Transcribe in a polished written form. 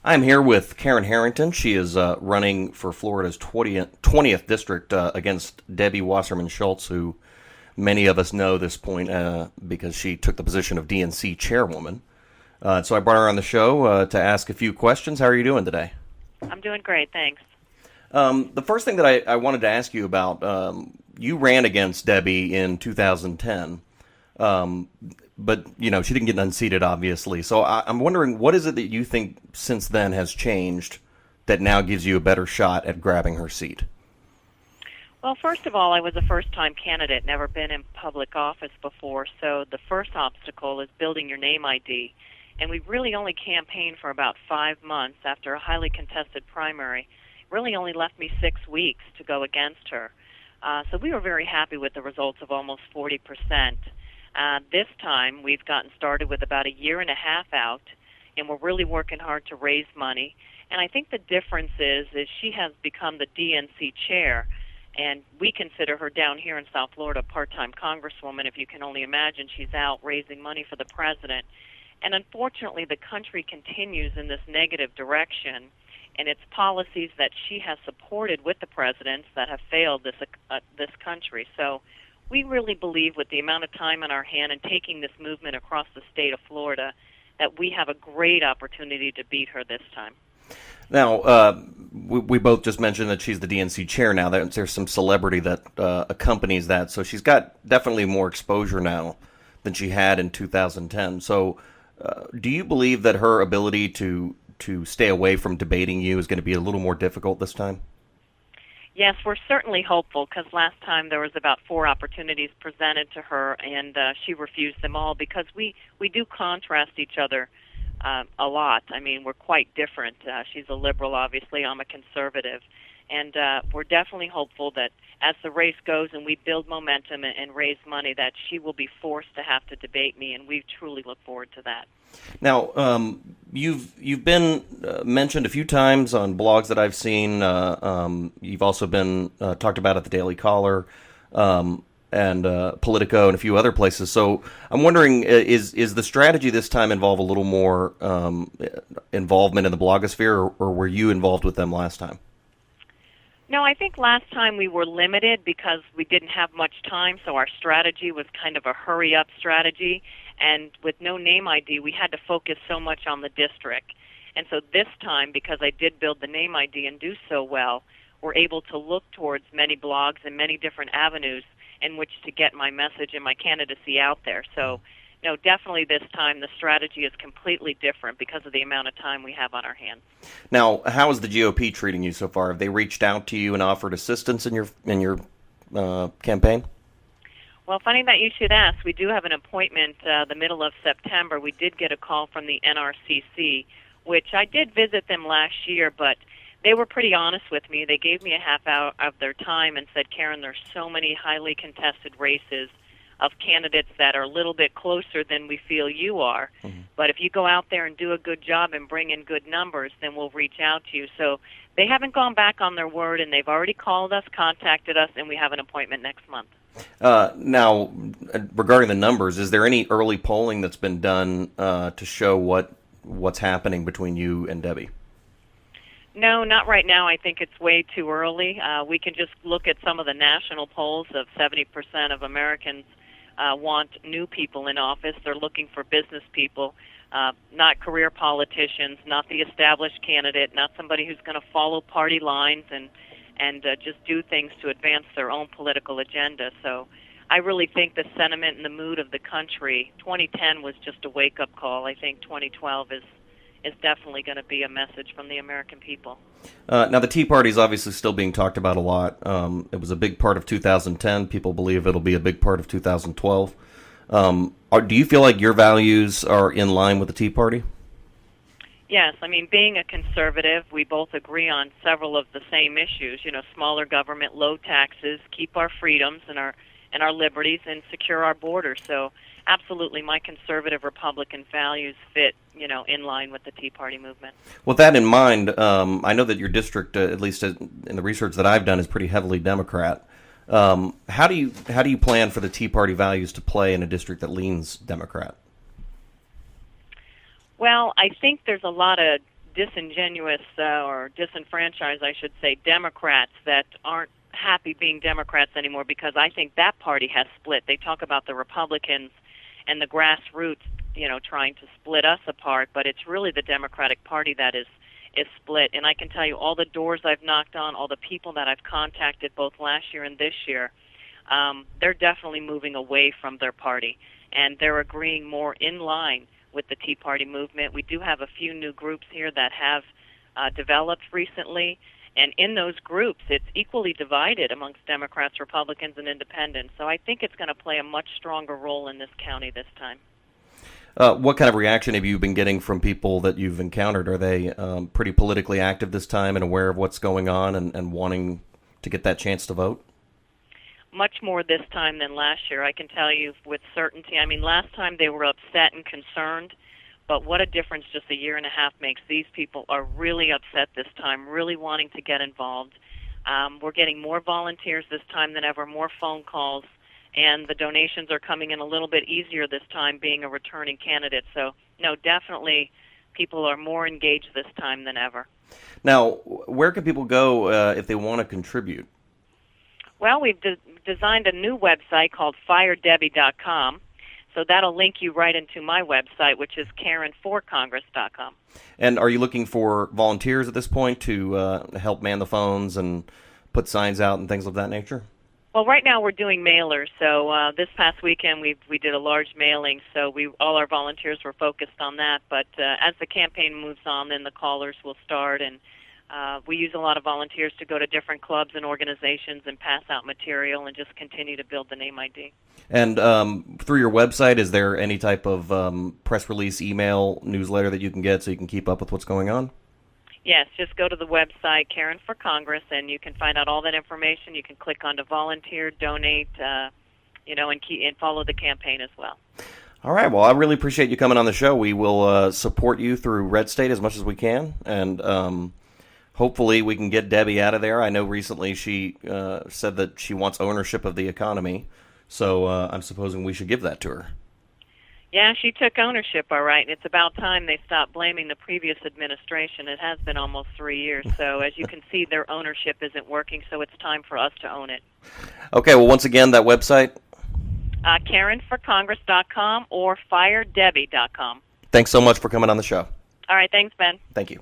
I'm here with Karen Harrington. She is running for Florida's 20th district against Debbie Wasserman Schultz, who many of us know this point because she took the position of DNC chairwoman. So I brought her on the show to ask a few questions. How are you doing today? I'm doing great, thanks. The first thing that I wanted to ask you about, you ran against Debbie in 2010. But, you know, she didn't get unseated, obviously. So I'm wondering, what is it that you think since then has changed that now gives you a better shot at grabbing her seat? Well, first of all, I was a first-time candidate, never been in public office before, so the first obstacle is building your name ID. And we really only campaigned for about 5 months after a highly contested primary. It really only left me 6 weeks to go against her. So we were very happy with the results of almost 40%. This time, we've gotten started with about a year and a half out, and we're really working hard to raise money. And I think the difference is she has become the DNC chair, and we consider her down here in South Florida a part-time congresswoman. If you can only imagine, she's out raising money for the president. And unfortunately, the country continues in this negative direction, and it's policies that she has supported with the presidents that have failed this country. So we really believe, with the amount of time on our hand and taking this movement across the state of Florida, that we have a great opportunity to beat her this time. Now, we both just mentioned that she's the DNC chair now. There's some celebrity that accompanies that, so she's got definitely more exposure now than she had in 2010. So do you believe that her ability to stay away from debating you is going to be a little more difficult this time? Yes, we're certainly hopeful, because last time there was about 4 opportunities presented to her, and she refused them all because we do contrast each other a lot. I mean, we're quite different. She's a liberal, obviously. I'm a conservative. And we're definitely hopeful that as the race goes and we build momentum and raise money, that she will be forced to have to debate me, and we truly look forward to that. Now, you've been mentioned a few times on blogs that I've seen. You've also been talked about at the Daily Caller and Politico and a few other places. So I'm wondering, is the strategy this time involve a little more involvement in the blogosphere, or were you involved with them last time? No, I think last time we were limited because we didn't have much time, so our strategy was kind of a hurry-up strategy. And with no name ID, we had to focus so much on the district. And so this time, because I did build the name ID and do so well, we're able to look towards many blogs and many different avenues in which to get my message and my candidacy out there. So, no, definitely this time the strategy is completely different because of the amount of time we have on our hands. Now, how is the GOP treating you so far? Have they reached out to you and offered assistance in your campaign? Well, funny that you should ask. We do have an appointment the middle of September. We did get a call from the NRCC, which I did visit them last year, but they were pretty honest with me. They gave me a half hour of their time and said, Karen, there's so many highly contested races of candidates that are a little bit closer than we feel you are. Mm-hmm. But if you go out there and do a good job and bring in good numbers, then we'll reach out to you. So they haven't gone back on their word, and they've already called us, contacted us, and we have an appointment next month. Now, regarding the numbers, is there any early polling that's been done to show what's happening between you and Debbie? No, not right now. I think it's way too early. We can just look at some of the national polls of 70% of Americans want new people in office. They're looking for business people, not career politicians, not the established candidate, not somebody who's going to follow party lines and just do things to advance their own political agenda. So I really think the sentiment and the mood of the country, 2010 was just a wake-up call. I think 2012 is definitely going to be a message from the American people. Now, the Tea Party is obviously still being talked about a lot. It was a big part of 2010. People believe it'll be a big part of 2012. Do you feel like your values are in line with the Tea Party? Yes. I mean, being a conservative, we both agree on several of the same issues. You know, smaller government, low taxes, keep our freedoms and our liberties, and secure our borders. So absolutely, my conservative Republican values fit, in line with the Tea Party movement. With that in mind, I know that your district, at least in the research that I've done, is pretty heavily Democrat. How do you plan for the Tea Party values to play in a district that leans Democrat? Well, I think there's a lot of disingenuous or disenfranchised, I should say, Democrats that aren't happy being Democrats anymore, because I think that party has split. They talk about the Republicans and the grassroots, trying to split us apart, but it's really the Democratic Party that is split. And I can tell you, all the doors I've knocked on, all the people that I've contacted both last year and this year, they're definitely moving away from their party, and they're agreeing more in line with the Tea Party movement. We do have a few new groups here that have developed recently, and in those groups, it's equally divided amongst Democrats, Republicans, and independents. So I think it's going to play a much stronger role in this county this time. What kind of reaction have you been getting from people that you've encountered? Are they pretty politically active this time and aware of what's going on and wanting to get that chance to vote? Much more this time than last year, I can tell you with certainty. I mean, last time they were upset and concerned, but what a difference just a year and a half makes. These people are really upset this time, really wanting to get involved. We're getting more volunteers this time than ever, more phone calls, and the donations are coming in a little bit easier this time, being a returning candidate. So, no, definitely people are more engaged this time than ever. Now, where can people go if they want to contribute? Well, we've designed a new website called firedebbie.com. So that'll link you right into my website, which is KarenForCongress.com. And are you looking for volunteers at this point to help man the phones and put signs out and things of that nature? Well, right now we're doing mailers. So this past weekend we did a large mailing. So all our volunteers were focused on that. But as the campaign moves on, then the callers will start, and we use a lot of volunteers to go to different clubs and organizations and pass out material and just continue to build the name ID. And through your website, is there any type of press release, email, newsletter that you can get so you can keep up with what's going on? Yes, just go to the website, Karen for Congress, and you can find out all that information. You can click on to volunteer, donate, and follow the campaign as well. All right. Well, I really appreciate you coming on the show. We will support you through Red State as much as we can, and hopefully we can get Debbie out of there. I know recently she said that she wants ownership of the economy, so I'm supposing we should give that to her. Yeah, she took ownership, all right, and it's about time they stopped blaming the previous administration. It has been almost 3 years, so as you can see, their ownership isn't working, so it's time for us to own it. Okay, well, once again, that website? KarenForCongress.com or FireDebbie.com. Thanks so much for coming on the show. All right, thanks, Ben. Thank you.